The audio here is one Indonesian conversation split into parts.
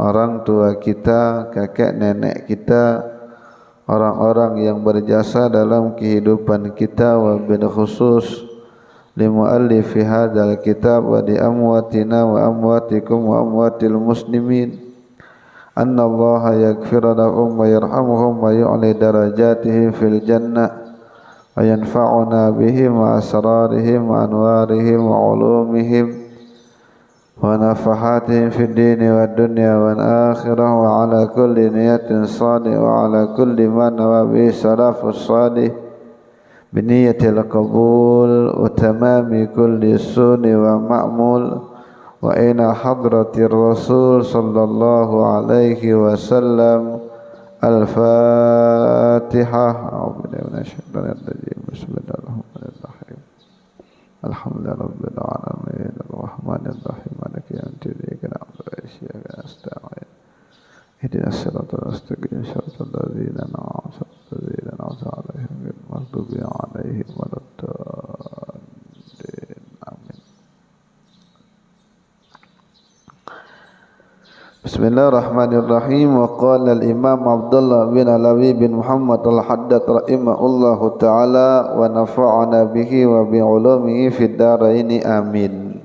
orang tua kita, kakek nenek kita, orang-orang yang berjasa dalam kehidupan kita, wa bil khusus li muallifi hadzal kitab wa di amwatina wa amwatikum wa amwatil muslimin anna allaha yaghfir lahum wa yarhamuhum wa yu'li darajatihim fil jannah wa yanfa'una bihim wa asrarihim wa anwarihim wa ulumihim wa nafahatihim fid dini wad dunya wal akhirah wa ala kulli niyatin salih wa ala kulli ma nawa bi salafus salih bi niyatil qabul wa tamami kulli sunni wa ma'mul wa ina hadratir rasul sallallahu alaihi wasallam. Al-Fatihah. A'udzubillahi minasyaitonir rajim. Bismillahirrahmanirrahim. Alhamdulillahirabbil alamin arrahmanir rahim maliki yaumiddin iyyaka na'budu wa iyyaka nasta'in ihdinas siratal mustaqim siratal ladzina an'amta alaihim ghairil maghdubi alaihim waladdallin. Amin. Bismillahirrahmanirrahim. Wa qala al-Imam Abdullah bin Alawi bin Muhammad al-Haddad rahimahullahu ta'ala wa nafa'ana bihi wa bi ulumihi fid dharaini amin.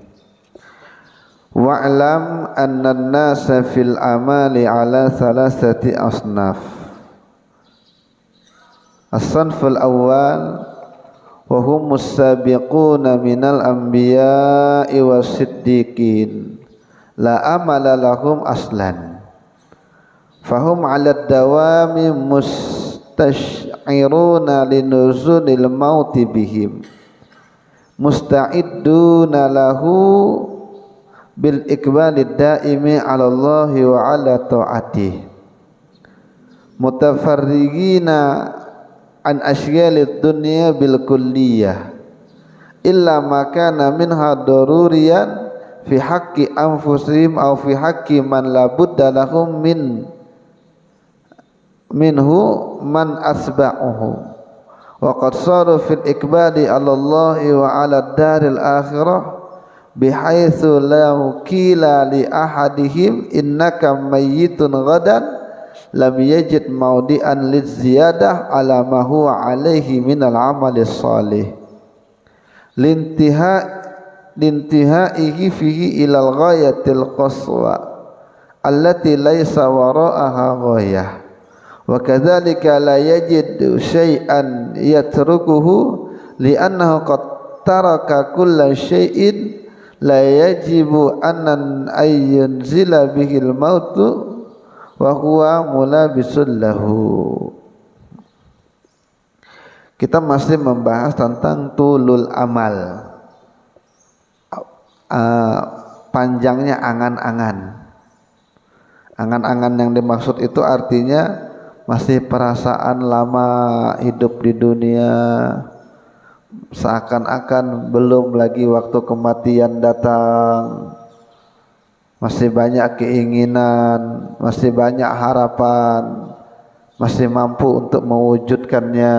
Wa'lam anna an-nasa fil amali ala thalathati asnaf. As-sanful awwal wa humus sabiquna minal anbiya'i was-siddiqin la amala lahum aslan fahum ala dawami mustash'iruna linuzulil mauti bihim musta'idduna lahu bil iqbalid daimi ala Allahi wa ala ta'atih mutafarrigina an asyghalid dunya bil kulliyah illa ma kana minha daruriyan fi haqqi anfusihim aw fi haqqi man la budda lahum minhu man asba'uhu wa qad saru fil ikbali ala Allah wa ala daril akhirah bihaitsu la qila li ahadihim innaka mayyitun ghadan lam yajid maudi'an liziyadah ala ma huwa alaihi minal amali shalih lintihaihi fihi ilal ghayatil qaswa allati laysa wara'aha ghayah wa kadzalika la yajidu syai'an yatrukuhu li'annahu qad taraka kulla syai'in la yajibu an ayyunzila bihil mautu wa huwa mulabisul lahu. Kita masih membahas tentang tulul amal, panjangnya angan-angan. Angan-angan yang dimaksud itu artinya masih perasaan lama hidup di dunia, seakan-akan belum lagi waktu kematian datang, masih banyak keinginan, masih banyak harapan, masih mampu untuk mewujudkannya.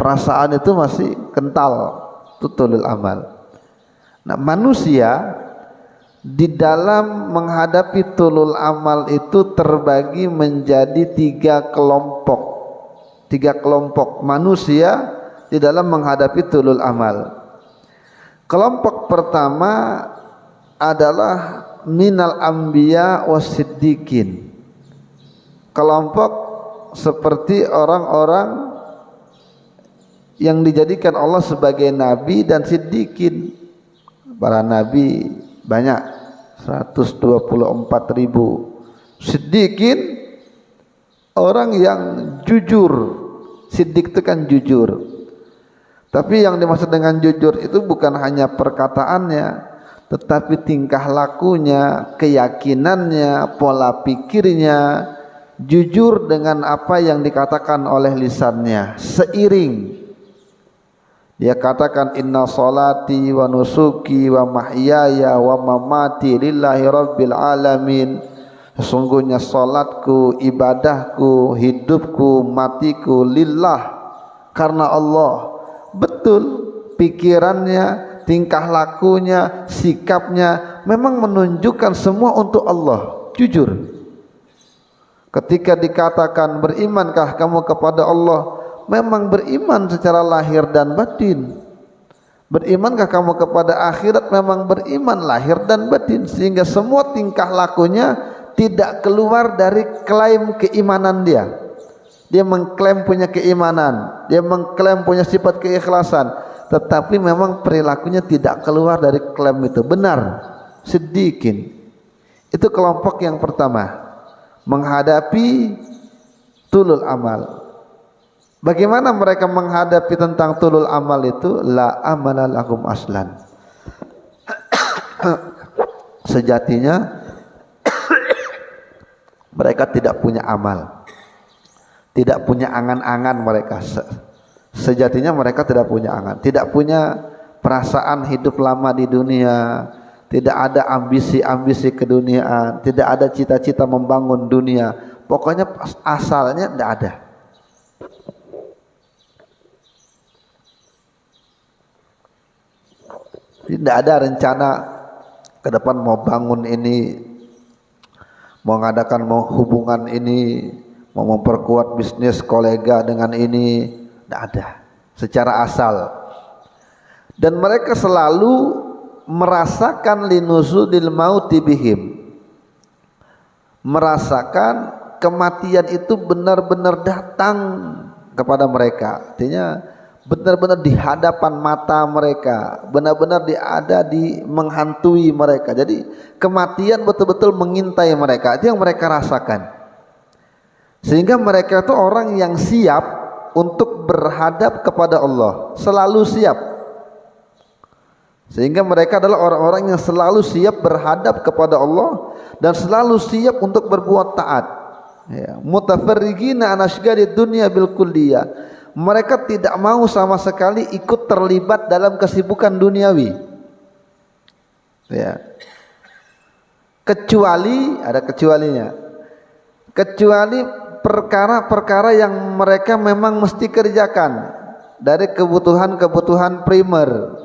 Perasaan itu masih kental, itu tulul amal. Nah, manusia di dalam menghadapi tulul amal itu terbagi menjadi tiga kelompok manusia di dalam menghadapi tulul amal. Kelompok pertama adalah minal anbiya wasiddiqin, kelompok seperti orang-orang yang dijadikan Allah sebagai nabi dan siddiqin. Para nabi banyak, 124.000. Siddiqin orang yang jujur. Siddiq itu kan jujur. Tapi yang dimaksud dengan jujur itu bukan hanya perkataannya, tetapi tingkah lakunya, keyakinannya, pola pikirnya, jujur dengan apa yang dikatakan oleh lisannya, seiring dia katakan inna salati wa nusuki wa mahyaya wa mamati lillahi rabbil alamin. Sesungguhnya salatku, ibadahku, hidupku, matiku lillah, karena Allah. Betul pikirannya, tingkah lakunya, sikapnya memang menunjukkan semua untuk Allah, jujur. Ketika dikatakan berimankah kamu kepada Allah, memang beriman secara lahir dan batin. Berimankah kamu kepada akhirat, memang beriman lahir dan batin, sehingga semua tingkah lakunya tidak keluar dari klaim keimanan dia. Dia mengklaim punya keimanan, dia mengklaim punya sifat keikhlasan, tetapi memang perilakunya tidak keluar dari klaim itu. Benar, sedikit. Itu kelompok yang pertama, menghadapi tulul amal. Bagaimana mereka menghadapi tentang tulul amal itu? La amala lahum aslan. Sejatinya mereka tidak punya amal, tidak punya angan-angan mereka. Sejatinya mereka tidak punya angan, tidak punya perasaan hidup lama di dunia, tidak ada ambisi-ambisi keduniaan, tidak ada cita-cita membangun dunia. Pokoknya asalnya tidak ada. Tidak ada rencana ke depan mau bangun ini, mau mengadakan mau hubungan ini, mau memperkuat bisnis kolega dengan ini, tidak ada. Secara asal. Dan mereka selalu merasakan linuzulil mauti bihim, merasakan kematian itu benar-benar datang kepada mereka. Artinya benar-benar di hadapan mata mereka, benar-benar ada di menghantui mereka. Jadi kematian betul-betul mengintai mereka. Itu yang mereka rasakan. Sehingga mereka itu orang yang siap untuk berhadap kepada Allah, selalu siap. Sehingga mereka adalah orang-orang yang selalu siap berhadap kepada Allah dan selalu siap untuk berbuat taat. Ya, mutafarrighina an asghari dunya bil kulliyah. Mereka tidak mau sama sekali ikut terlibat dalam kesibukan duniawi. Ya. Kecuali, ada kecualinya. Kecuali perkara-perkara yang mereka memang mesti kerjakan dari kebutuhan-kebutuhan primer.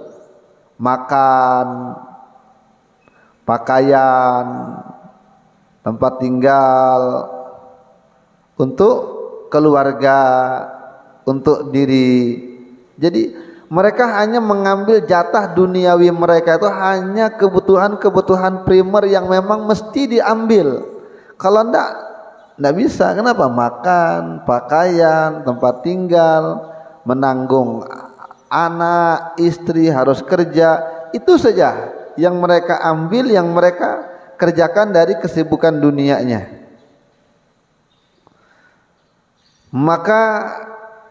Makan, pakaian, tempat tinggal, untuk keluarga, untuk diri. Jadi mereka hanya mengambil jatah duniawi mereka itu hanya kebutuhan-kebutuhan primer yang memang mesti diambil. Kalau enggak bisa. Kenapa? Makan, pakaian, tempat tinggal, menanggung anak, istri, harus kerja. Itu saja yang mereka ambil, yang mereka kerjakan dari kesibukan dunianya. Maka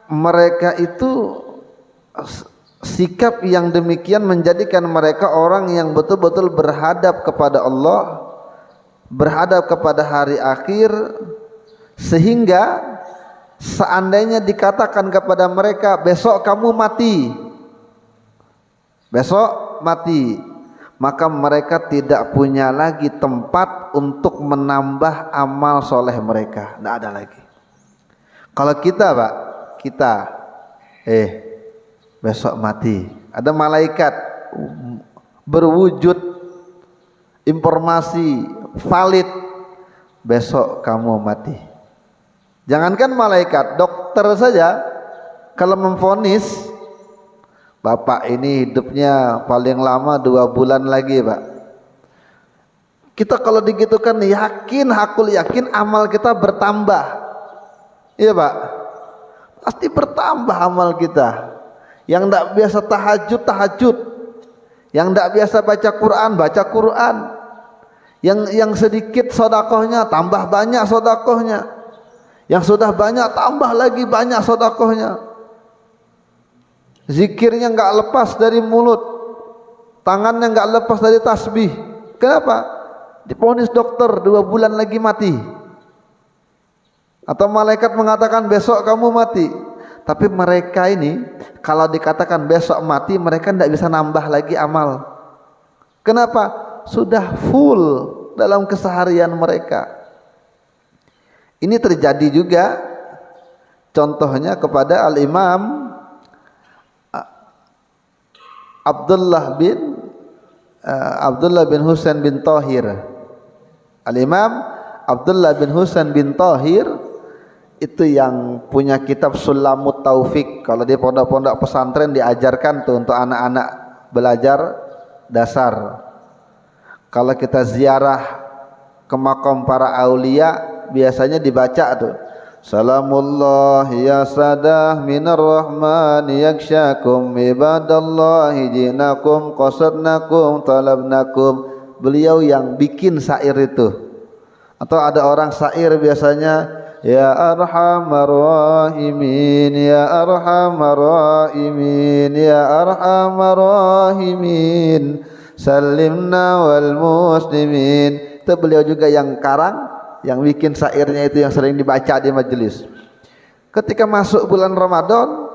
mereka itu sikap yang demikian menjadikan mereka orang yang betul-betul berhadap kepada Allah, berhadap kepada hari akhir, sehingga seandainya dikatakan kepada mereka besok kamu mati, besok mati, maka mereka tidak punya lagi tempat untuk menambah amal soleh mereka. Tidak ada lagi. Kalau kita Pak, kita besok mati, ada malaikat berwujud informasi valid, besok kamu mati. Jangankan malaikat, dokter saja kalau memvonis bapak ini hidupnya paling lama 2 bulan lagi Pak, kita kalau digitukan yakin, hakul yakin amal kita bertambah. Iya Pak, pasti bertambah amal kita. Yang tidak biasa tahajud, tahajud. Yang tidak biasa baca Quran, baca Quran. Yang sedikit sodakohnya tambah banyak sodakohnya. Yang sudah banyak tambah lagi banyak sodakohnya. Zikirnya enggak lepas dari mulut, tangannya enggak lepas dari tasbih. Kenapa? Diponis dokter 2 bulan lagi mati. Atau malaikat mengatakan besok kamu mati. Tapi mereka ini kalau dikatakan besok mati, mereka tidak bisa nambah lagi amal. Kenapa? Sudah full dalam keseharian mereka. Ini terjadi juga contohnya kepada Al-Imam Abdullah bin Husain bin Thahir. Al-Imam Abdullah bin Husain bin Tahir itu yang punya kitab Sulamut Taufik. Kalau di pondok-pondok pesantren diajarkan tuh untuk anak-anak belajar dasar. Kalau kita ziarah ke makam para aulia biasanya dibaca tuh, Salamullah ya sadah minar rahman yakshakum ibadallahi jinakum qasadnakum talabnakum. Beliau yang bikin syair itu. Atau ada orang syair biasanya, ya arhamar rahimin ya arhamar rahimin ya arhamar rahimin salimna wal muslimin. Itu beliau juga yang karang, yang bikin syairnya itu, yang sering dibaca di majelis. Ketika masuk bulan Ramadan,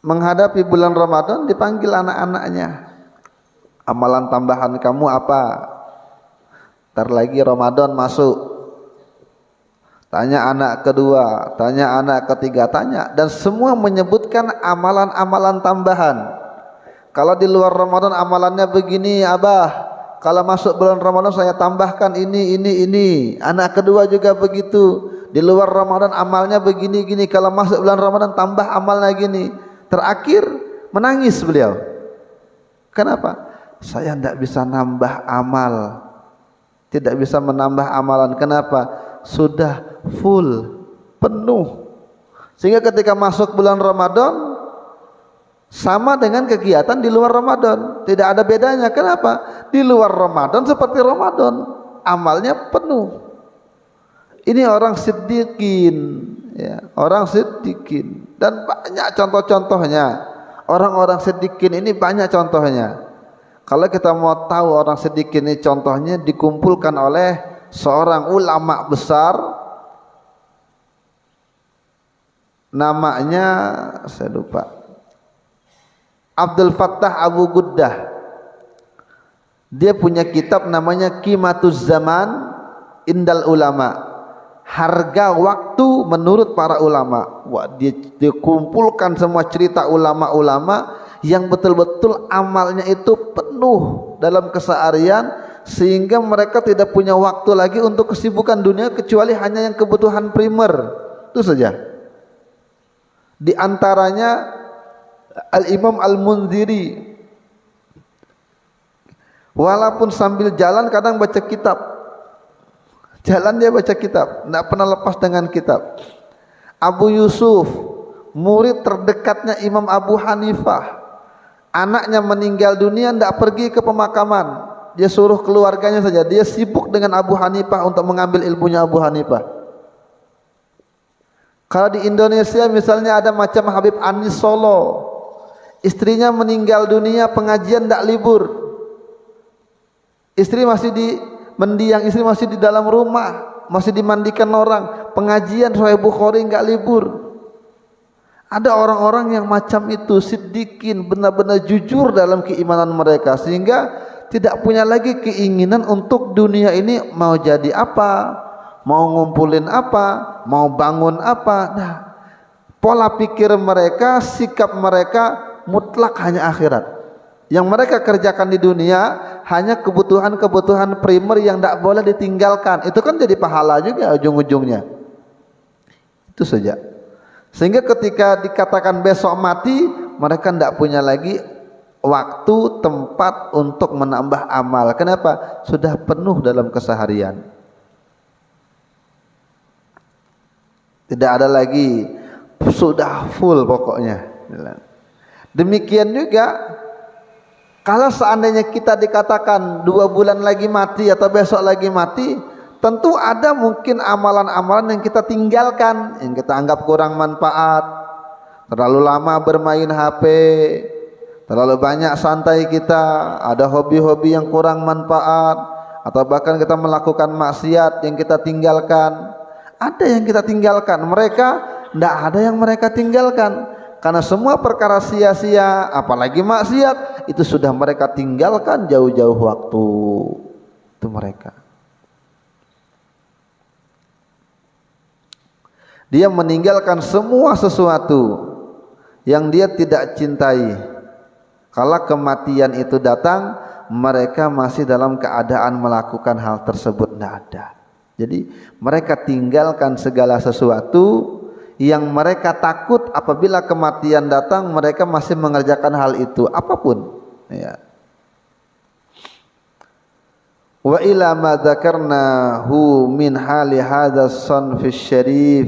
menghadapi bulan Ramadan, dipanggil anak-anaknya, amalan tambahan kamu apa? Ntar lagi Ramadan masuk. Tanya anak kedua, tanya anak ketiga, tanya, dan semua menyebutkan amalan-amalan tambahan. Kalau di luar Ramadan amalannya begini, abah. Kalau masuk bulan Ramadan saya tambahkan ini. Anak kedua juga begitu. Di luar Ramadan amalnya begini-gini. Kalau masuk bulan Ramadan tambah amalnya gini. Terakhir menangis beliau. Kenapa? Saya tidak bisa nambah amal. Tidak bisa menambah amalan. Kenapa? Sudah full, penuh. Sehingga ketika masuk bulan Ramadan sama dengan kegiatan di luar Ramadan, tidak ada bedanya. Kenapa? Di luar Ramadan seperti Ramadan, amalnya penuh. Ini orang siddiqin, ya, orang siddiqin. Dan banyak contoh-contohnya. Orang-orang siddiqin ini banyak contohnya. Kalau kita mau tahu orang siddiqin ini, contohnya dikumpulkan oleh seorang ulama besar, namanya saya lupa, Abdul Fattah Abu Guddah. Dia punya kitab namanya Qimatuz Zaman Indal Ulama, harga waktu menurut para ulama. Wah, dia kumpulkan semua cerita ulama-ulama yang betul-betul amalnya itu penuh dalam keseharian, sehingga mereka tidak punya waktu lagi untuk kesibukan dunia kecuali hanya yang kebutuhan primer. Itu saja. Di antaranya Al-Imam Al-Munziri, walaupun sambil jalan kadang baca kitab. Jalan dia baca kitab, tidak pernah lepas dengan kitab. Abu Yusuf, murid terdekatnya Imam Abu Hanifah, anaknya meninggal dunia, tidak pergi ke pemakaman, dia suruh keluarganya saja. Dia sibuk dengan Abu Hanifah untuk mengambil ilmunya Abu Hanifah. Kalau di Indonesia misalnya ada macam Habib Anis Solo, istrinya meninggal dunia, pengajian tidak libur. Istri masih di mendiang, istri masih di dalam rumah, masih dimandikan orang. Pengajian Sahih Bukhari enggak libur. Ada orang-orang yang macam itu, siddiqin, benar-benar jujur dalam keimanan mereka, sehingga tidak punya lagi keinginan untuk dunia ini mau jadi apa, mau ngumpulin apa, mau bangun apa. Nah, pola pikir mereka, sikap mereka mutlak hanya akhirat. Yang mereka kerjakan di dunia hanya kebutuhan-kebutuhan primer yang tidak boleh ditinggalkan. Itu kan jadi pahala juga ujung-ujungnya. Itu saja. Sehingga ketika dikatakan besok mati, mereka tidak punya lagi waktu, tempat untuk menambah amal. Kenapa? Sudah penuh dalam keseharian. Tidak ada lagi, sudah full pokoknya. Demikian juga kalau seandainya kita dikatakan 2 bulan lagi mati atau besok lagi mati, tentu ada mungkin amalan-amalan yang kita tinggalkan, yang kita anggap kurang manfaat. Terlalu lama bermain HP, terlalu banyak santai kita, ada hobi-hobi yang kurang manfaat, atau bahkan kita melakukan maksiat yang kita tinggalkan. Ada yang kita tinggalkan, mereka tidak ada yang mereka tinggalkan. Karena semua perkara sia-sia, apalagi maksiat, itu sudah mereka tinggalkan jauh-jauh waktu. Itu mereka. Dia meninggalkan semua sesuatu yang dia tidak cintai. Kalau kematian itu datang, mereka masih dalam keadaan melakukan hal tersebut. Tidak ada. Jadi mereka tinggalkan segala sesuatu yang mereka takut apabila kematian datang, mereka masih mengerjakan hal itu apapun, ya. Wa ila ma dzakarnahu min hali hadha as-sanf asy-syarif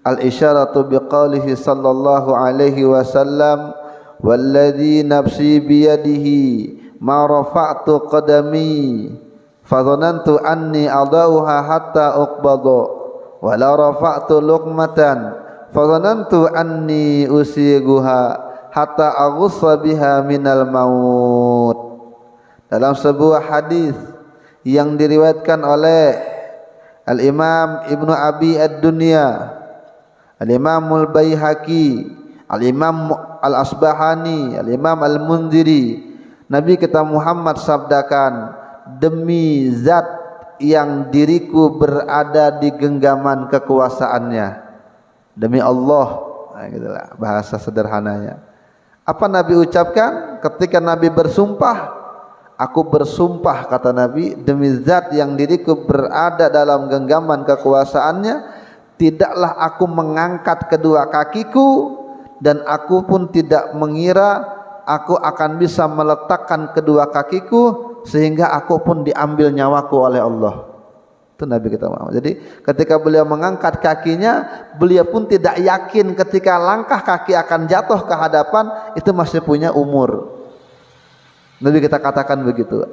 al-isyaratu biqaulihi sallallahu alaihi wasallam walladzi nafsi biyadihi ma rafa'tu qadami fadhanantu anni adauha hatta uqbada wa la rafa'tu luqmatan fadhanantu anni usiguha hatta aghussa biha minal maut. Dalam sebuah hadis yang diriwayatkan oleh Al-Imam Ibnu Abi Ad-Dunya, Al-Imam Al-Baihaqi, Al-Imam Al-Asbahani, Al-Imam Al-Munziri, Nabi kita Muhammad sabdakan, demi zat yang diriku berada di genggaman kekuasaannya, demi Allah, nah, gitulah bahasa sederhananya. Apa Nabi ucapkan ketika Nabi bersumpah? Aku bersumpah, kata Nabi, demi zat yang diriku berada dalam genggaman kekuasaannya, tidaklah aku mengangkat kedua kakiku, dan aku pun tidak mengira aku akan bisa meletakkan kedua kakiku sehingga aku pun diambil nyawaku oleh Allah. Itu Nabi kita Muhammad. Jadi ketika beliau mengangkat kakinya, beliau pun tidak yakin ketika langkah kaki akan jatuh ke hadapan itu masih punya umur. Nabi kita katakan begitu,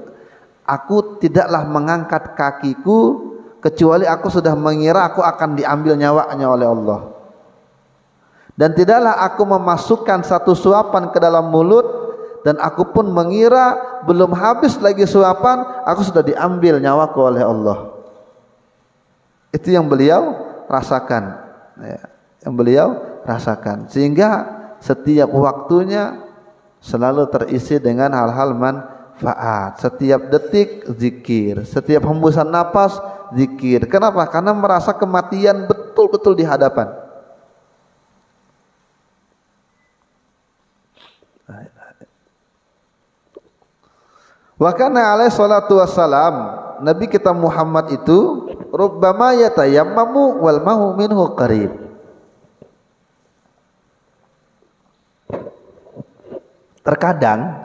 aku tidaklah mengangkat kakiku kecuali aku sudah mengira aku akan diambil nyawanya oleh Allah, dan tidaklah aku memasukkan satu suapan ke dalam mulut dan aku pun mengira belum habis lagi suapan aku sudah diambil nyawaku oleh Allah. Itu yang beliau rasakan, ya, yang beliau rasakan, sehingga setiap waktunya selalu terisi dengan hal-hal manfaat. Setiap detik zikir, setiap hembusan napas zikir. Kenapa? Karena merasa kematian betul-betul di hadapan. Wa kana alaihi salatu wassalam, Nabi kita Muhammad itu rubbama yatayammamu wal mahu minhu qarib. Terkadang,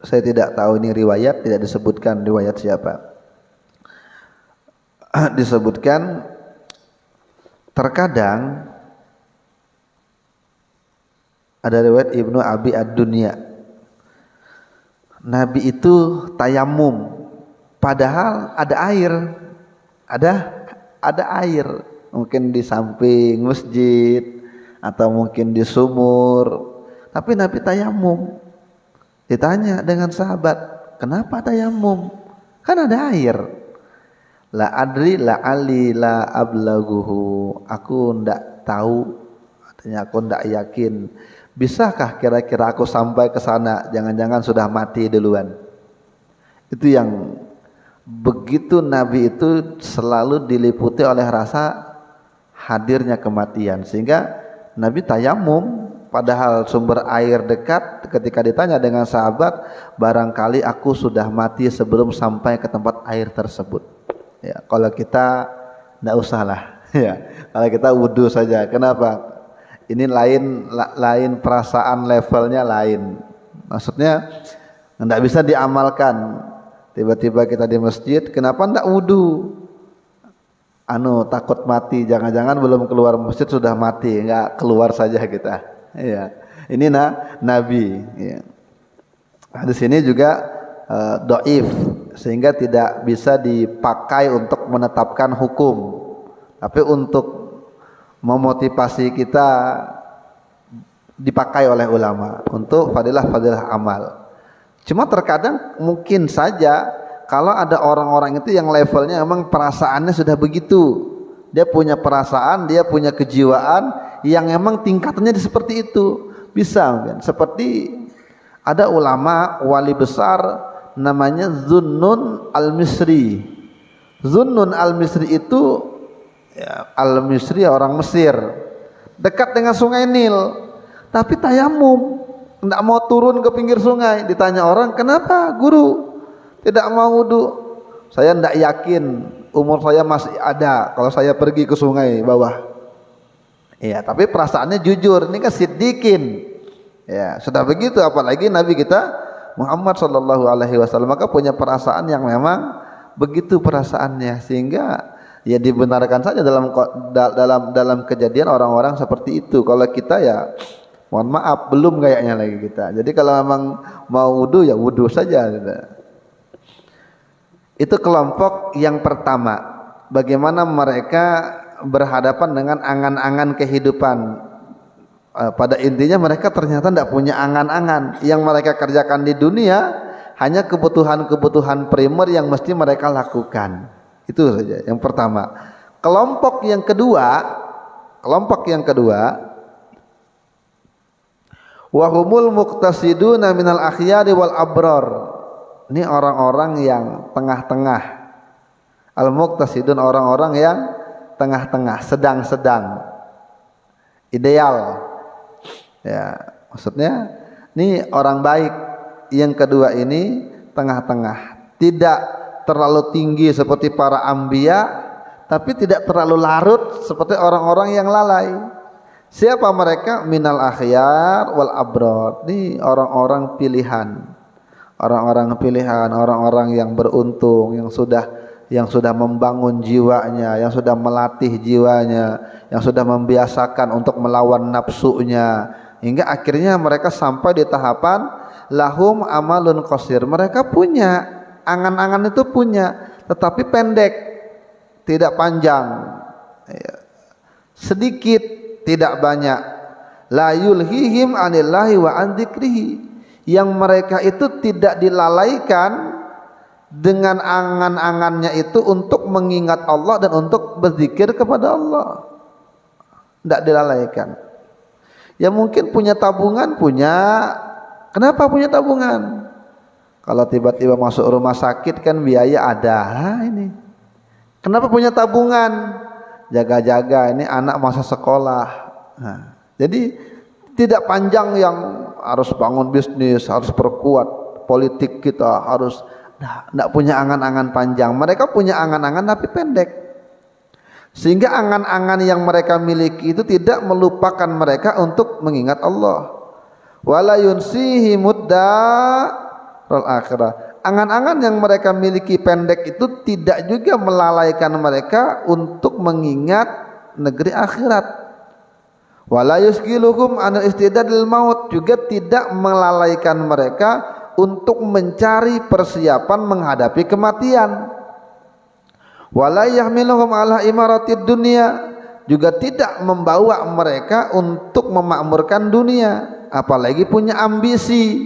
saya tidak tahu ini riwayat, tidak disebutkan riwayat siapa. Disebutkan terkadang ada riwayat Ibnu Abi Ad-Dunya, Nabi itu tayamum padahal ada air, ada air, mungkin di samping masjid atau mungkin di sumur. Tapi Nabi tayamum. Ditanya dengan sahabat, kenapa tayamum? Kan ada air. La adri la ali la ablaguhu. Aku ndak tahu, artinya aku ndak yakin. Bisakah kira-kira aku sampai ke sana? Jangan-jangan sudah mati duluan. Itu yang begitu Nabi itu selalu diliputi oleh rasa hadirnya kematian, sehingga Nabi tayamum. Padahal sumber air dekat. Ketika ditanya dengan sahabat, barangkali aku sudah mati sebelum sampai ke tempat air tersebut. Ya, kalau kita tidak usah lah. Ya, kalau kita wudhu saja. Kenapa? Ini lain perasaan, levelnya lain. Maksudnya tidak bisa diamalkan. Tiba-tiba kita di masjid, kenapa tidak wudhu? Takut mati. Jangan-jangan belum keluar masjid sudah mati. Enggak, keluar saja kita. Ya, ini Nabi. Ya. Hadis ini juga dhaif, sehingga tidak bisa dipakai untuk menetapkan hukum, tapi untuk memotivasi kita dipakai oleh ulama untuk fadilah-fadilah amal. Cuma terkadang mungkin saja kalau ada orang-orang itu yang levelnya memang perasaannya sudah begitu. Dia punya perasaan, dia punya kejiwaan yang emang tingkatannya seperti itu. Bisa mungkin. Seperti ada ulama wali besar namanya Zunnun Al-Misri. Zunnun Al-Misri itu ya, Al-Misri orang Mesir, dekat dengan sungai Nil, tapi tayamum, tidak mau turun ke pinggir sungai. Ditanya orang, kenapa guru tidak mau wudu? saya tidak yakin umur saya masih ada kalau saya pergi ke sungai bawah. Ya, tapi perasaannya jujur. Ini kan siddiqin. Ya, sudah begitu apalagi Nabi kita Muhammad sallallahu alaihi wasallam, maka punya perasaan yang memang begitu perasaannya, sehingga ya dibenarkan saja dalam kejadian orang-orang seperti itu. Kalau kita ya mohon maaf belum kayaknya lagi kita. Jadi kalau memang mau wudu ya wudu saja. Itu kelompok yang pertama. Bagaimana mereka berhadapan dengan angan-angan kehidupan. Pada intinya mereka ternyata tidak punya angan-angan. Yang mereka kerjakan di dunia hanya kebutuhan-kebutuhan primer yang mesti mereka lakukan. Itu saja yang pertama. Kelompok yang kedua wahumul muqtasiduna minal akhyari wal abrar. Ini orang-orang yang tengah-tengah. Al-muqtasidun, orang-orang yang tengah-tengah, sedang-sedang, ideal. Ya, maksudnya ini orang baik. Yang kedua ini tengah-tengah, tidak terlalu tinggi seperti para anbiya, tapi tidak terlalu larut seperti orang-orang yang lalai. Siapa mereka? Minal akhyar wal abrar. Ini orang-orang pilihan. Orang-orang yang beruntung, yang sudah membangun jiwanya, yang sudah melatih jiwanya, yang sudah membiasakan untuk melawan nafsunya, hingga akhirnya mereka sampai di tahapan lahum amalun qasir. Mereka punya angan-angan, itu punya, tetapi pendek, tidak panjang, sedikit, tidak banyak. La yulhihim anillahi wa an dzikrihi. Yang mereka itu tidak dilalaikan dengan angan-angannya itu untuk mengingat Allah dan untuk berzikir kepada Allah. Tidak dilalaikan. Ya mungkin punya tabungan, punya. Kenapa punya tabungan? Kalau tiba-tiba masuk rumah sakit kan biaya ada. Ini kenapa punya tabungan? Jaga-jaga ini anak masa sekolah. Jadi tidak panjang yang harus bangun bisnis, harus perkuat politik kita, harus tidak punya angan-angan panjang. Mereka punya angan-angan tapi pendek, sehingga angan-angan yang mereka miliki itu tidak melupakan mereka untuk mengingat Allah. Wala yunsihimud darul akhirah. Angan-angan yang mereka miliki pendek itu tidak juga melalaikan mereka untuk mengingat negeri akhirat. Wala yusgiluhum an istidadil maut, juga tidak melalaikan mereka untuk mencari persiapan menghadapi kematian. Wala yahmiluhum ala imaratid dunia, juga tidak membawa mereka untuk memakmurkan dunia, apalagi punya ambisi,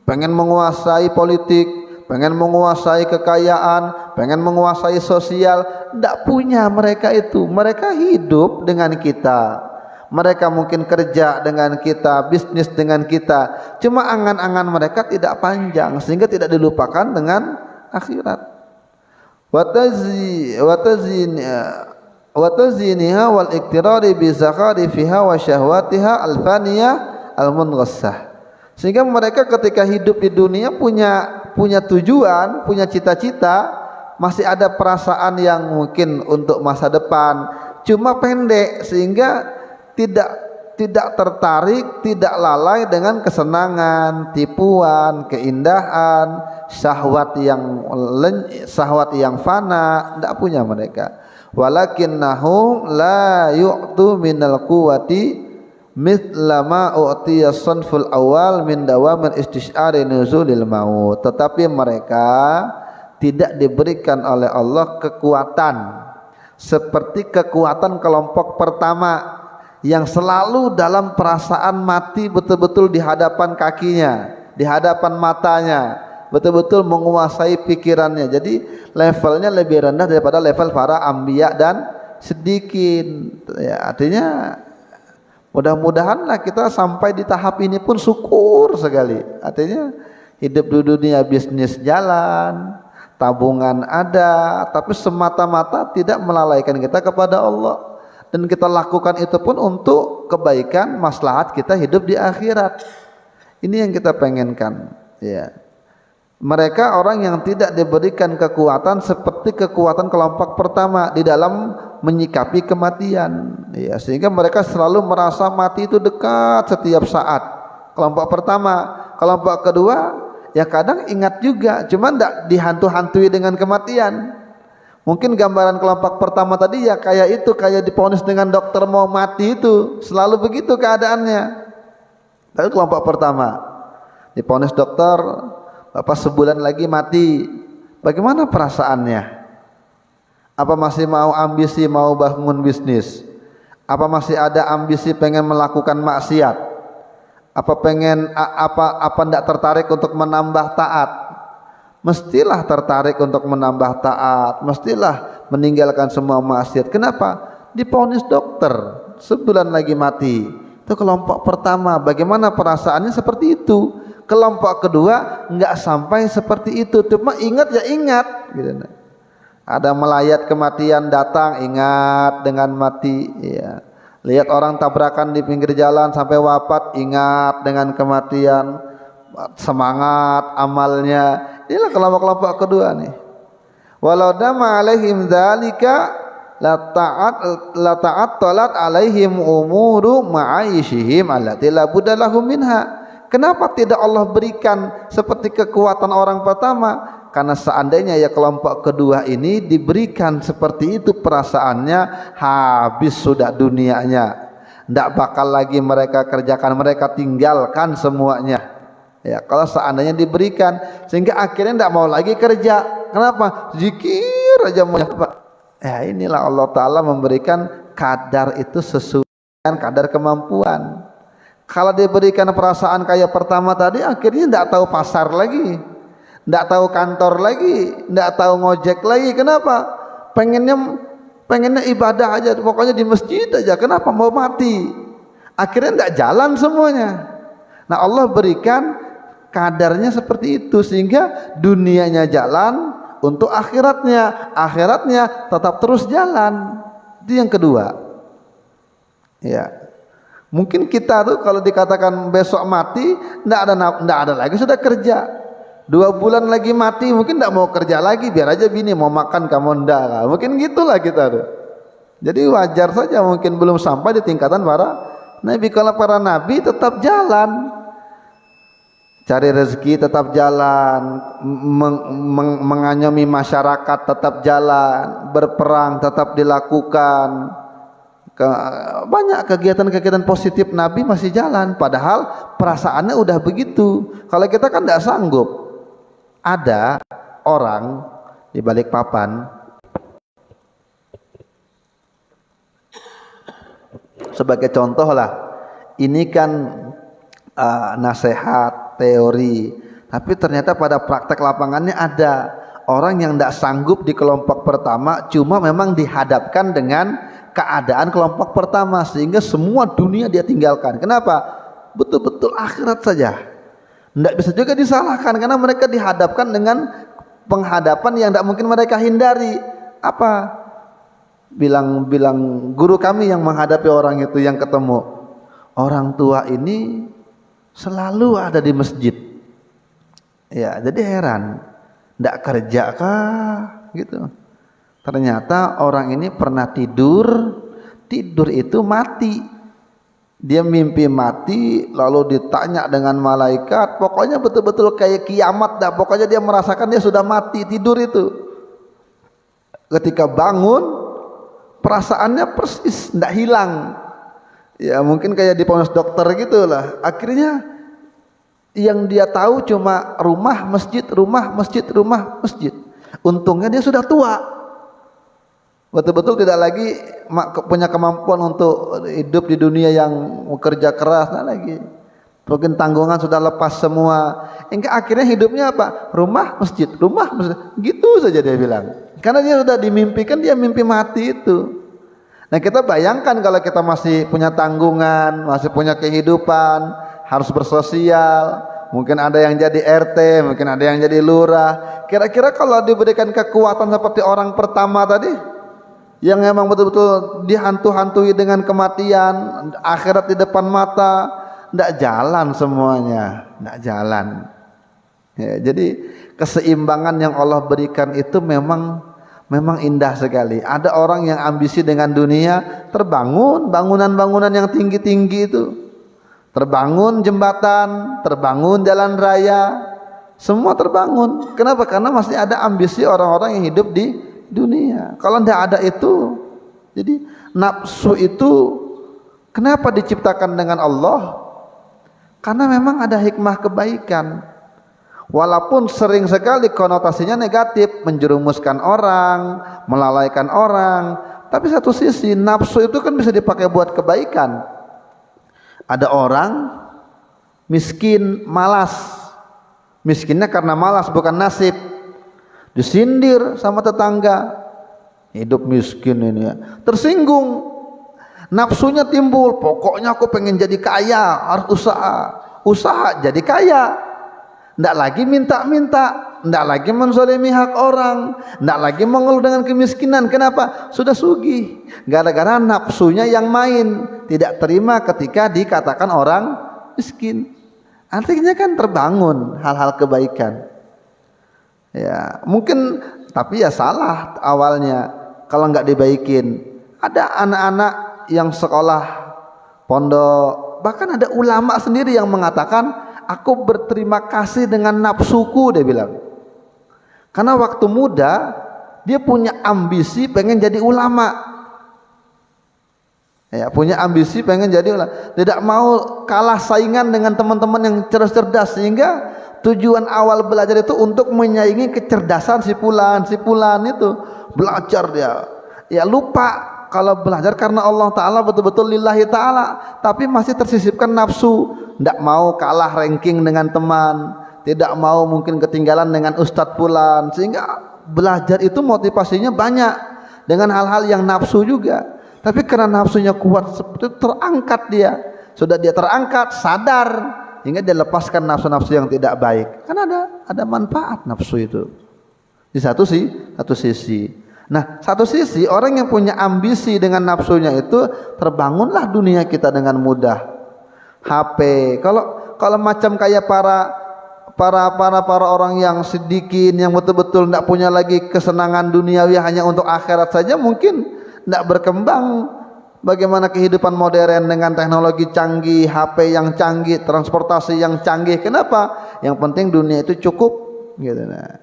pengen menguasai politik, pengen menguasai kekayaan, pengen menguasai sosial. Tidak punya mereka itu. Mereka hidup dengan kita, mereka mungkin kerja dengan kita, bisnis dengan kita, cuma angan-angan mereka tidak panjang, sehingga tidak dilupakan dengan akhirat. Wataziniha wal iktirari bi zakhari fiha wa syahwatiha al-faniyah al-munghassah. Sehingga mereka ketika hidup di dunia punya tujuan, punya cita-cita, masih ada perasaan yang mungkin untuk masa depan, cuma pendek, sehingga tidak tertarik, tidak lalai dengan kesenangan, tipuan, keindahan, syahwat yang fana. Tidak punya mereka. Walakinnahum la yu'tu minal quwwati mithla ma u'tiya sanful awal min dawamil istish'ari nuzulil maut. Tetapi mereka tidak diberikan oleh Allah kekuatan seperti kekuatan kelompok pertama yang selalu dalam perasaan mati betul-betul di hadapan kakinya, di hadapan matanya, betul-betul menguasai pikirannya. Jadi levelnya lebih rendah daripada level para anbiya dan siddiqin. Ya, artinya mudah-mudahanlah kita sampai di tahap ini pun syukur sekali. Artinya hidup di dunia bisnis jalan, tabungan ada, tapi semata-mata tidak melalaikan kita kepada Allah. Dan kita lakukan itu pun untuk kebaikan maslahat kita hidup di akhirat. Ini yang kita pengenkan, ya. Mereka orang yang tidak diberikan kekuatan seperti kekuatan kelompok pertama di dalam menyikapi kematian, ya, sehingga mereka selalu merasa mati itu dekat setiap saat. Kelompok pertama. Kelompok kedua ya kadang ingat juga, cuman tidak dihantu-hantui dengan kematian. Mungkin gambaran kelompok pertama tadi ya kayak itu, kayak diponis dengan dokter mau mati itu, selalu begitu keadaannya. Tapi kelompok pertama diponis dokter, Bapak sebulan lagi mati, bagaimana perasaannya? Apa masih mau ambisi mau bangun bisnis? Apa masih ada ambisi pengen melakukan maksiat? Apa pengen apa tidak tertarik untuk menambah taat? Mestilah tertarik untuk menambah taat, mestilah meninggalkan semua maksiat. Kenapa? Diponis dokter sebulan lagi mati. Itu kelompok pertama. Bagaimana perasaannya? Seperti itu. Kelompok kedua nggak sampai seperti itu, cuma ingat ya ingat gitu. Ada melayat kematian datang, ingat dengan mati, ya. Lihat orang tabrakan di pinggir jalan sampai wafat, ingat dengan kematian, semangat amalnya. Inilah kelompok-kelompok kedua nih. Walau dama alaihim dzalika la ta'attalat alaihim umuru ma'aishihim allati la budda lahum minha. Kenapa tidak Allah berikan seperti kekuatan orang pertama? Karena seandainya ya kelompok kedua ini diberikan seperti itu perasaannya, habis sudah dunianya, tidak bakal lagi mereka kerjakan, mereka tinggalkan semuanya. Ya, kalau seandainya diberikan, sehingga akhirnya tidak mau lagi kerja. Kenapa? Zikir aja mau. Ya inilah Allah Ta'ala memberikan kadar itu sesuai dengan kadar kemampuan. Kalau diberikan perasaan kayak pertama tadi, akhirnya tidak tahu pasar lagi, tidak tahu kantor lagi, tidak tahu ngojek lagi. Kenapa? Pengennya ibadah aja, pokoknya di masjid aja. Kenapa? Mau mati. Akhirnya tidak jalan semuanya. Nah, Allah berikan kadarnya seperti itu sehingga dunianya jalan untuk akhiratnya, akhiratnya tetap terus jalan. Itu yang kedua. Ya. Mungkin kita tuh kalau dikatakan besok mati, tidak ada lagi, sudah kerja. 2 bulan lagi mati, mungkin tidak mau kerja lagi, biar aja bini mau makan kamu ndak. Mungkin gitulah kita tuh. Jadi wajar saja mungkin belum sampai di tingkatan para nabi. Kalau para nabi tetap jalan, cari rezeki tetap jalan, mengayomi masyarakat tetap jalan, berperang tetap dilakukan. Banyak kegiatan-kegiatan positif Nabi masih jalan, padahal perasaannya udah begitu. Kalau kita kan tidak sanggup. Ada orang di balik papan, sebagai contoh lah, ini kan nasihat, teori, tapi ternyata pada praktek lapangannya ada orang yang tidak sanggup di kelompok pertama, cuma memang dihadapkan dengan keadaan kelompok pertama sehingga semua dunia dia tinggalkan. Kenapa? Betul-betul akhirat saja. Tidak bisa juga disalahkan karena mereka dihadapkan dengan penghadapan yang tidak mungkin mereka hindari. Apa? Bilang guru kami yang menghadapi orang itu, yang ketemu, orang tua ini selalu ada di masjid. Ya, jadi heran, tidak kerja kah gitu. Ternyata orang ini pernah tidur itu mati. Dia mimpi mati, lalu ditanya dengan malaikat, pokoknya betul-betul kayak kiamat dah. Pokoknya dia merasakan dia sudah mati, tidur itu. Ketika bangun, perasaannya persis, tidak hilang. Ya mungkin kayak diponis dokter gitulah. Akhirnya yang dia tahu cuma rumah, masjid, rumah, masjid, rumah, masjid. Untungnya dia sudah tua. Betul-betul tidak lagi punya kemampuan untuk hidup di dunia yang kerja keras, tidak lagi. Mungkin tanggungan sudah lepas semua. Hingga akhirnya hidupnya apa? Rumah, masjid, rumah, masjid. Gitu saja dia bilang. Karena dia sudah dimimpikan, dia mimpi mati itu. Nah kita bayangkan kalau kita masih punya tanggungan, masih punya kehidupan, harus bersosial, mungkin ada yang jadi RT, mungkin ada yang jadi lurah. Kira-kira kalau diberikan kekuatan seperti orang pertama tadi, yang memang betul-betul dihantu-hantui dengan kematian, akhirat di depan mata, tidak jalan semuanya, tidak jalan. Ya, jadi keseimbangan yang Allah berikan itu memang indah sekali. Ada orang yang ambisi dengan dunia, terbangun bangunan-bangunan yang tinggi-tinggi itu, terbangun jembatan, terbangun jalan raya, semua terbangun. Kenapa? Karena masih ada ambisi orang-orang yang hidup di dunia. Kalau tidak ada itu, jadi nafsu itu kenapa diciptakan dengan Allah? Karena memang ada hikmah kebaikan. Walaupun sering sekali konotasinya negatif, menjerumuskan orang, melalaikan orang, tapi satu sisi nafsu itu kan bisa dipakai buat kebaikan. Ada orang miskin, malas. Miskinnya karena malas, bukan nasib. Disindir sama tetangga, hidup miskin ini ya. Tersinggung, nafsunya timbul, pokoknya aku pengen jadi kaya, harus usaha jadi kaya. Tidak lagi minta-minta, tidak lagi menzalimi hak orang, tidak lagi mengeluh dengan kemiskinan. Kenapa? Sudah sugih. Gara-gara nafsunya yang main, tidak terima ketika dikatakan orang miskin. Artinya kan terbangun hal-hal kebaikan. Ya, mungkin tapi ya salah awalnya kalau nggak dibaikin. Ada anak-anak yang sekolah pondok, bahkan ada ulama sendiri yang mengatakan, aku berterima kasih dengan nafsuku, dia bilang. Karena waktu muda dia punya ambisi pengen jadi ulama. Ya, punya ambisi pengen jadi ulama. Tidak mau kalah saingan dengan teman-teman yang cerdas-cerdas, sehingga tujuan awal belajar itu untuk menyaingi kecerdasan si fulan itu. Belajar dia. Ya lupa kalau belajar karena Allah Ta'ala betul-betul lillahi ta'ala, tapi masih tersisipkan nafsu. Tidak mau kalah ranking dengan teman, tidak mau mungkin ketinggalan dengan ustadz fulan, sehingga belajar itu motivasinya banyak dengan hal-hal yang nafsu juga. Tapi karena nafsunya kuat seperti itu, terangkat dia. Sudah dia terangkat, sadar, hingga dia lepaskan nafsu-nafsu yang tidak baik. Karena ada manfaat nafsu itu di satu sisi. Nah, satu sisi orang yang punya ambisi dengan nafsunya itu, terbangunlah dunia kita dengan mudah. HP, kalau macam kayak para orang yang sedikin, yang betul-betul tidak punya lagi kesenangan duniawi, hanya untuk akhirat saja, mungkin tidak berkembang. Bagaimana kehidupan modern dengan teknologi canggih, HP yang canggih, transportasi yang canggih. Kenapa? Yang penting dunia itu cukup gitu. Nah,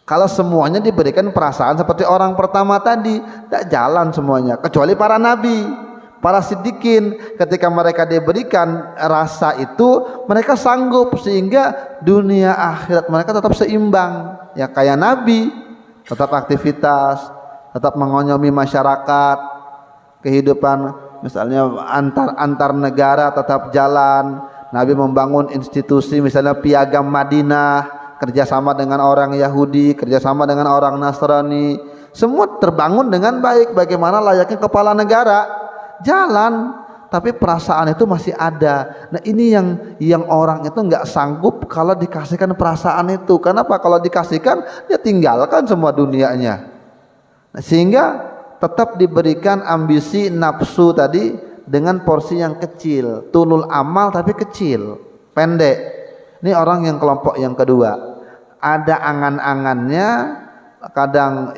kalau semuanya diberikan perasaan seperti orang pertama tadi, tidak jalan semuanya. Kecuali para nabi, para siddiqin, ketika mereka diberikan rasa itu, mereka sanggup sehingga dunia akhirat mereka tetap seimbang. Ya kayak nabi, tetap aktivitas, tetap mengayomi masyarakat, kehidupan misalnya antar negara tetap jalan. Nabi membangun institusi misalnya Piagam Madinah, kerjasama dengan orang Yahudi, kerjasama dengan orang Nasrani, semua terbangun dengan baik. Bagaimana layaknya kepala negara, jalan, tapi perasaan itu masih ada. Nah ini yang orang itu nggak sanggup kalau dikasihkan perasaan itu. Kenapa? Kalau dikasihkan dia tinggalkan semua dunianya. Nah, sehingga tetap diberikan ambisi nafsu tadi dengan porsi yang kecil, tulul amal tapi kecil, pendek. Ini orang yang kelompok yang kedua. Ada angan-angannya, kadang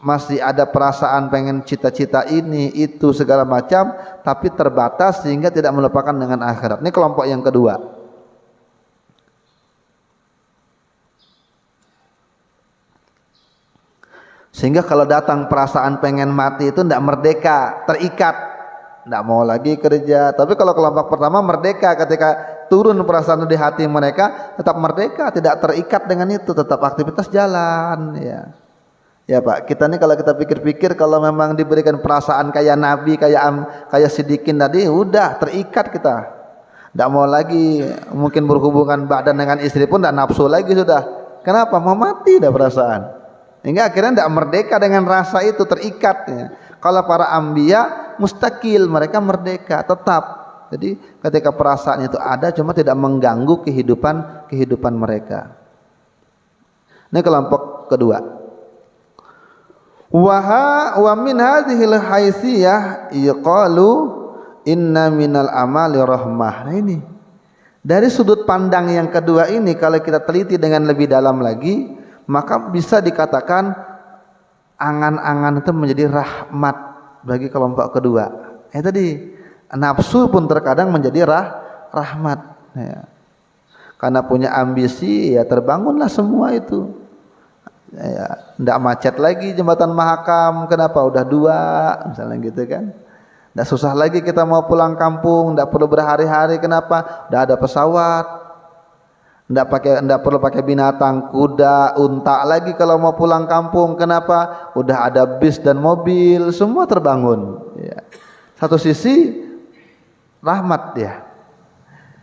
masih ada perasaan pengen cita-cita ini itu segala macam, tapi terbatas sehingga tidak melupakan dengan akhirat. Ini kelompok yang kedua. Sehingga kalau datang perasaan pengen mati itu tidak merdeka, terikat, tidak mau lagi kerja. Tapi kalau kelompok pertama merdeka, ketika turun perasaan di hati mereka tetap merdeka, tidak terikat dengan itu, tetap aktivitas jalan. Ya Pak, kita ini kalau kita pikir-pikir, kalau memang diberikan perasaan kayak Nabi, kayak Siddiqin tadi, udah terikat kita. Tidak mau lagi mungkin berhubungan badan dengan istri pun tidak nafsu lagi sudah. Kenapa? Mau mati dah perasaan. Hingga akhirnya tidak merdeka dengan rasa itu, terikat. Kalau para anbiya mustakil, mereka merdeka tetap. Jadi ketika perasaan itu ada, cuma tidak mengganggu kehidupan mereka. Ini kelompok kedua. Wa min hadhil haitsiyah yaqalu inna minal amali rahmah. Nah ini Dari sudut pandang yang kedua ini, kalau kita teliti dengan lebih dalam lagi, maka bisa dikatakan angan-angan itu menjadi rahmat bagi kelompok kedua. Tadi nafsu pun terkadang menjadi rahmat. Ya. Karena punya ambisi, ya terbangunlah semua itu. Ya, tidak macet lagi jembatan Mahakam. Kenapa? Udah 2, misalnya gitu kan. Tidak susah lagi kita mau pulang kampung, tidak perlu berhari-hari. Kenapa? Udah ada pesawat. Tidak perlu pakai binatang, kuda, unta lagi kalau mau pulang kampung. Kenapa? Udah ada bis dan mobil, semua terbangun. Ya. Satu sisi rahmat dia.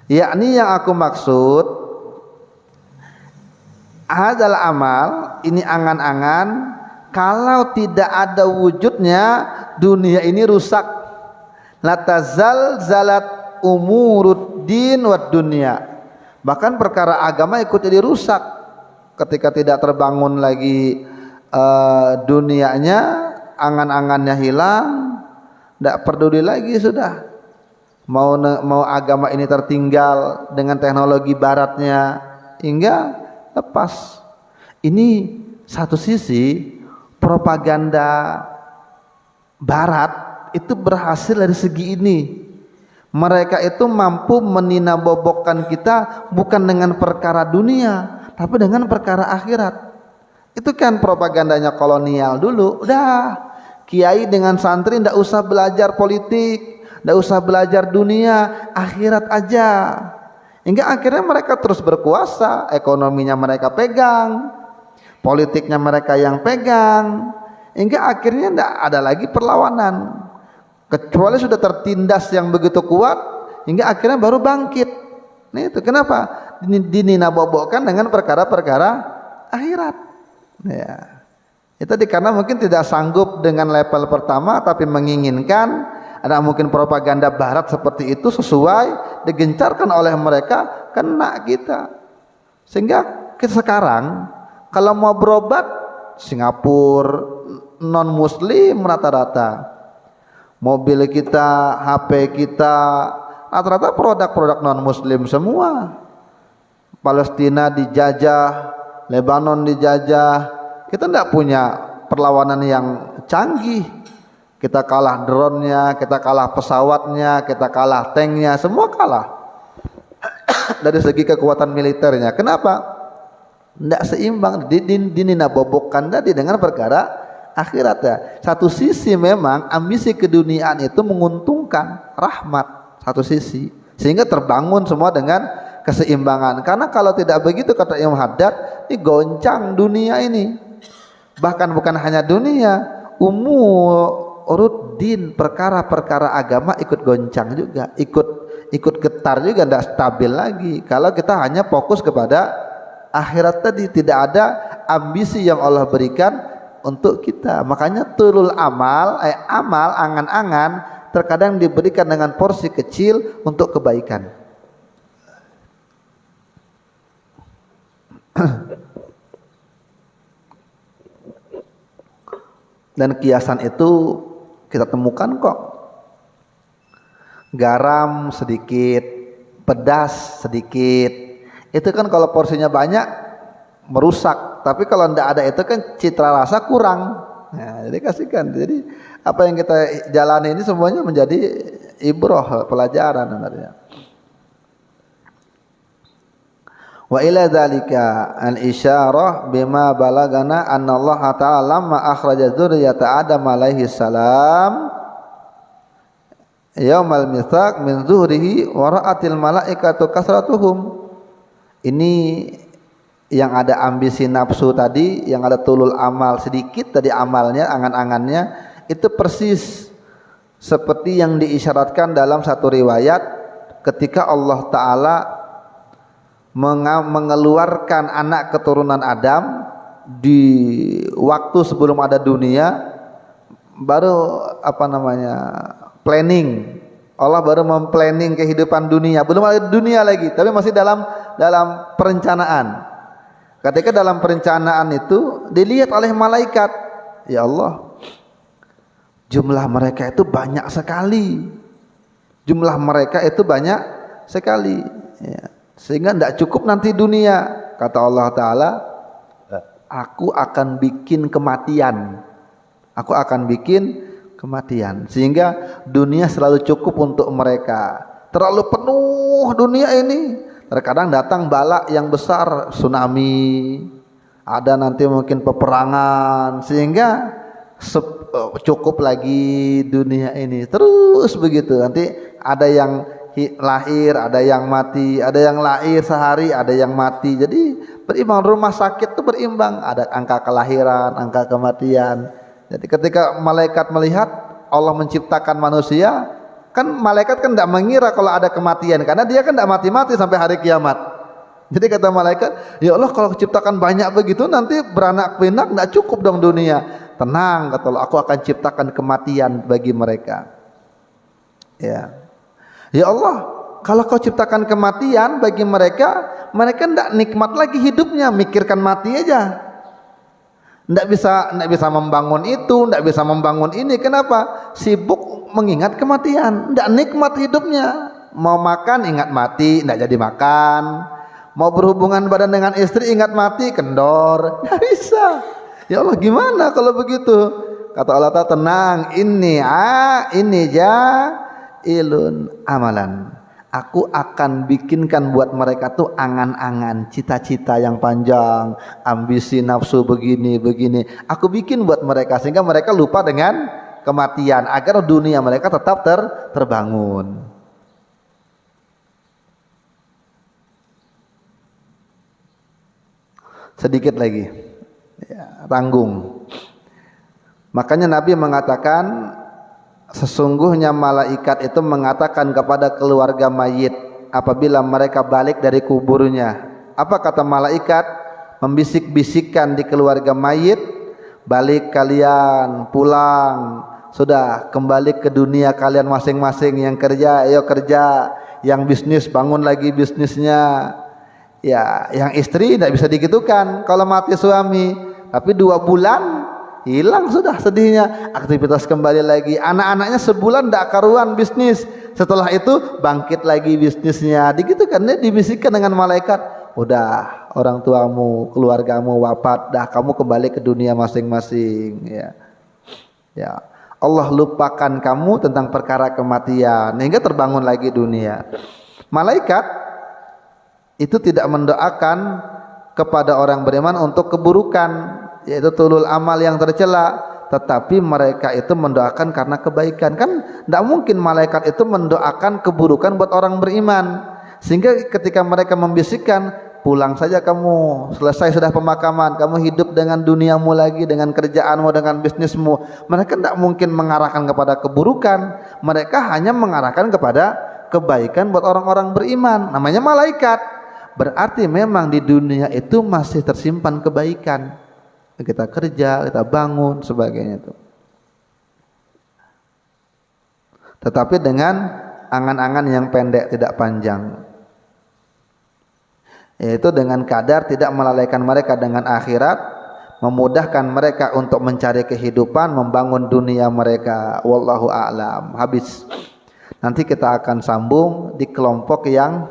Yakni yang aku maksud adalah amal, ini angan-angan, kalau tidak ada wujudnya dunia ini rusak. Latazalzalat umuruddin wad dunya. Bahkan perkara agama ikut jadi rusak ketika tidak terbangun lagi dunianya, angan-angannya hilang, tidak peduli lagi sudah. Mau agama ini tertinggal dengan teknologi baratnya hingga lepas. Ini satu sisi propaganda barat itu berhasil dari segi ini. Mereka itu mampu meninabobokkan kita bukan dengan perkara dunia, tapi dengan perkara akhirat. Itu kan propagandanya kolonial dulu. Udah, kiai dengan santri tidak usah belajar politik, tidak usah belajar dunia, akhirat aja. Hingga akhirnya mereka terus berkuasa, ekonominya mereka pegang, politiknya mereka yang pegang, hingga akhirnya tidak ada lagi perlawanan. Kecuali sudah tertindas yang begitu kuat, hingga akhirnya baru bangkit. Nah itu kenapa? Dininabobokkan dengan perkara-perkara akhirat. Ya. Itu karena mungkin tidak sanggup dengan level pertama, tapi menginginkan. Ada mungkin propaganda barat seperti itu sesuai digencarkan oleh mereka, kena kita. Sehingga kita sekarang kalau mau berobat Singapura non muslim rata-rata, mobil kita, HP kita rata-rata produk-produk non muslim semua. Palestina dijajah, Lebanon dijajah, kita tidak punya perlawanan yang canggih. Kita kalah drone-nya, kita kalah pesawatnya, kita kalah tanknya, semua kalah dari segi kekuatan militernya. Kenapa? Tidak seimbang, dininabobokkan tadi dengan perkara akhirat ya. Satu sisi memang ambisi keduniaan itu menguntungkan rahmat satu sisi, sehingga terbangun semua dengan keseimbangan. Karena kalau tidak begitu, kata Imam Haddad, ini goncang dunia ini. Bahkan bukan hanya dunia, uruddin, perkara-perkara agama ikut goncang juga, ikut getar juga, tidak stabil lagi. Kalau kita hanya fokus kepada akhirat tadi, tidak ada ambisi yang Allah berikan untuk kita. Makanya tulul amal, amal angan-angan terkadang diberikan dengan porsi kecil untuk kebaikan. Dan kiasan itu kita temukan kok. Garam sedikit, pedas sedikit. Itu kan kalau porsinya banyak merusak. Tapi kalau tidak ada itu kan citra rasa kurang. Nah, jadi kasihkan. Jadi apa yang kita jalani ini semuanya menjadi ibroh, pelajaran sebenarnya. Wa ila dzalika al-isyarah bima balagana anna Allah ta'ala lamma akhraja dzurriyyata Adam alaihi salam yaumal mitsaq min zuhrihi wa ra'atil malaikatu kasratuhum. Ini yang ada ambisi nafsu tadi, yang ada tulul amal sedikit tadi amalnya, angan-angannya itu persis seperti yang diisyaratkan dalam satu riwayat ketika Allah Ta'ala mengeluarkan anak keturunan Adam di waktu sebelum ada dunia, baru planning. Allah baru memplanning kehidupan dunia, belum ada dunia lagi, tapi masih dalam perencanaan. Ketika dalam perencanaan itu dilihat oleh malaikat, ya Allah, jumlah mereka itu banyak sekali. Jumlah mereka itu banyak sekali. Ya. Sehingga tidak cukup nanti dunia. Kata Allah Ta'ala, aku akan bikin kematian. Aku akan bikin kematian. Sehingga dunia selalu cukup untuk mereka. Terlalu penuh dunia ini. Terkadang datang bala yang besar, tsunami, ada nanti mungkin peperangan, sehingga cukup lagi dunia ini. Terus begitu. Nanti ada yang lahir, ada yang mati, ada yang lahir sehari, ada yang mati. Jadi berimbang, rumah sakit itu berimbang, ada angka kelahiran, angka kematian. Jadi ketika malaikat melihat Allah menciptakan manusia, kan malaikat kan tidak mengira kalau ada kematian, karena dia kan tidak mati-mati sampai hari kiamat. Jadi kata malaikat, ya Allah, kalau ciptakan banyak begitu nanti beranak pinak tidak cukup dong dunia. Tenang, kata Allah, aku akan ciptakan kematian bagi mereka. Ya Allah, kalau kau ciptakan kematian bagi mereka, mereka tidak nikmat lagi hidupnya, mikirkan mati aja. Tidak bisa membangun itu, tidak bisa membangun ini. Kenapa? Sibuk mengingat kematian, tidak nikmat hidupnya. Mau makan ingat mati, tidak jadi makan. Mau berhubungan badan dengan istri ingat mati, kendor. Tidak bisa. Ya Allah, gimana kalau begitu? Kata Allah Ta'ala, tenang, ini ilun amalan. Aku akan bikinkan buat mereka tuh angan-angan, cita-cita yang panjang, ambisi nafsu begini. Aku bikin buat mereka sehingga mereka lupa dengan kematian, agar dunia mereka tetap terbangun. Sedikit lagi, tanggung. Makanya Nabi mengatakan, sesungguhnya malaikat itu mengatakan kepada keluarga mayit apabila mereka balik dari kuburnya. Apa kata malaikat? Membisik-bisikkan di keluarga mayit, balik kalian, pulang, sudah kembali ke dunia kalian masing-masing. Yang kerja, ayo kerja. Yang bisnis, bangun lagi bisnisnya. Ya, yang istri tidak bisa digitukan kalau mati suami, tapi 2 bulan hilang sudah sedihnya, aktivitas kembali lagi. Anak-anaknya sebulan tidak karuan bisnis, setelah itu bangkit lagi bisnisnya. Begitu kan, dibisikkan dengan malaikat, udah orang tuamu, keluargamu wafat, dah kamu kembali ke dunia masing-masing. Ya, Allah lupakan kamu tentang perkara kematian hingga terbangun lagi dunia. Malaikat itu tidak mendoakan kepada orang beriman untuk keburukan, yaitu tulul amal yang tercela, tetapi mereka itu mendoakan karena kebaikan. Kan tidak mungkin malaikat itu mendoakan keburukan buat orang beriman, sehingga ketika mereka membisikkan, pulang saja kamu, selesai sudah pemakaman, kamu hidup dengan duniamu lagi, dengan kerjaanmu, dengan bisnismu. Mereka tidak mungkin mengarahkan kepada keburukan, mereka hanya mengarahkan kepada kebaikan buat orang-orang beriman. Namanya malaikat, berarti memang di dunia itu masih tersimpan kebaikan. Kita kerja, kita bangun, sebagainya itu. Tetapi dengan angan-angan yang pendek, tidak panjang, yaitu dengan kadar tidak melalaikan mereka dengan akhirat, memudahkan mereka untuk mencari kehidupan, membangun dunia mereka. Wallahu a'lam. Habis. Nanti kita akan sambung di kelompok yang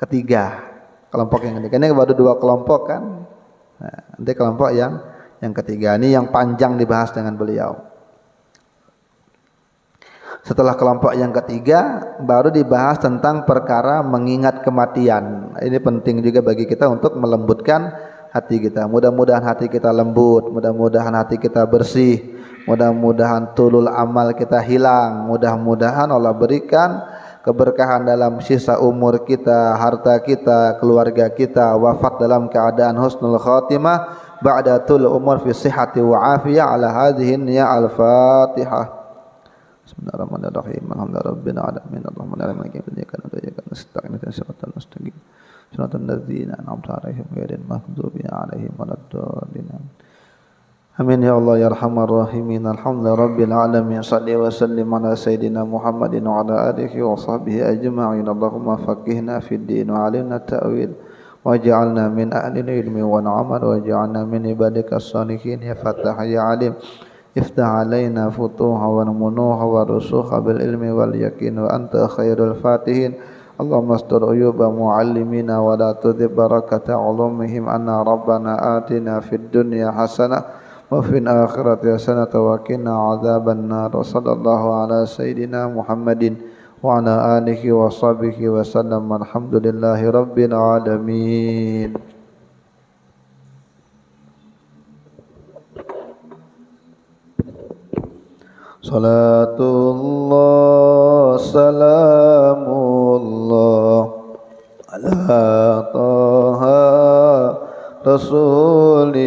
ketiga. Kelompok yang ketiga, ini baru 2 kelompok kan. Nah, nanti kelompok yang ketiga ini yang panjang dibahas dengan beliau. Setelah kelompok yang ketiga baru dibahas tentang perkara mengingat kematian. Ini penting juga bagi kita untuk melembutkan hati kita. Mudah-mudahan hati kita lembut, mudah-mudahan hati kita bersih, mudah-mudahan tulul amal kita hilang, mudah-mudahan Allah berikan keberkahan dalam sisa umur kita, harta kita, keluarga kita, wafat dalam keadaan husnul khatimah ba'da tul umur fi sihhati wa afiyah. Ala hadhihi niyyah al-Fatihah. Bismillahirrahmanirrahim. Alhamdulillahirabbil alamin. Allahumma la ilaha illa anta iyyaka nasta'in ihdinas siratal mustaqim. Siratal ladzina an'amta 'alaihim ghairil maghdubi 'alaihim waladdallin. Amin ya Allah ya arhamar rahimin. Alhamdulillahirabbil alamin. Shalli wa sallim ala sayidina Muhammadin wa ala alihi wa sahbihi ajma'in. Allahumma faqihna fid din wa 'allimna ta'wil waj'alna min ahli ilmi wa amal waj'alna min ibadika as-salihin ya Fattah ya Alim. Iftah alaina futuha wa munuha wa rusukha bil ilmi wal yakin wa anta khairul fatihin. اللهم استر عيوب معلمينا ولا تذب بركة علومهم أنا ربنا آتنا في الدنيا حسنة وفي الآخرة حسنة وقنا عذاب النار وصلى الله على سيدنا محمد وعلى آله وصحبه وسلم الحمد لله رب العالمين. Salatullah salamullah ala taha rasulillah